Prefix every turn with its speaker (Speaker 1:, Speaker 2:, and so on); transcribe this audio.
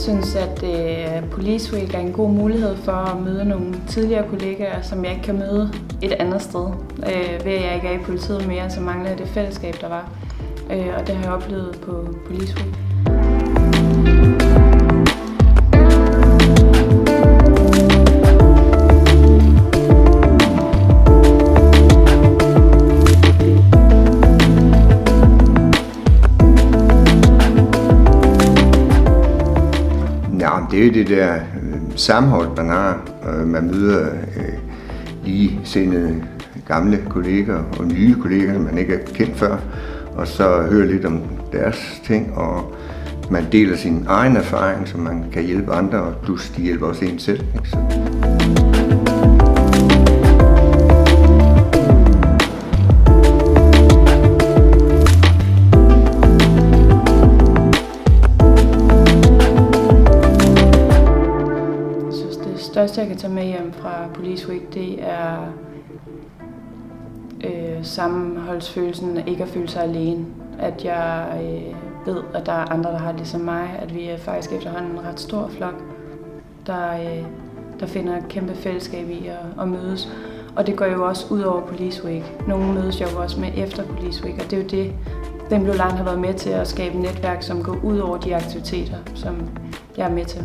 Speaker 1: synes, at Police Week er en god mulighed for at møde nogle tidligere kollegaer, som jeg ikke kan møde et andet sted. Ved at jeg ikke er i politiet mere, så mangler jeg det fællesskab, der var. Og det har jeg oplevet på Police Week.
Speaker 2: Det er det der sammenhold, man har. Man møder ligesindede gamle kolleger og nye kolleger, man ikke er kendt før, og så hører lidt om deres ting, og man deler sin egen erfaring, så man kan hjælpe andre, og plus de hjælper også en selv. Ikke? Så.
Speaker 1: Det største, jeg kan tage med hjem fra Police Week, det er sammenholdsfølelsen af ikke at føle sig alene. At jeg ved, at der er andre, der har det ligesom mig. At vi er faktisk efterhånden en ret stor flok, der finder et kæmpe fællesskab i at mødes. Og det går jo også ud over Police Week. Nogle mødes jeg jo også med efter Police Week, og det er jo det, Den Blå Line har været med til at skabe et netværk, som går ud over de aktiviteter, som jeg er med til.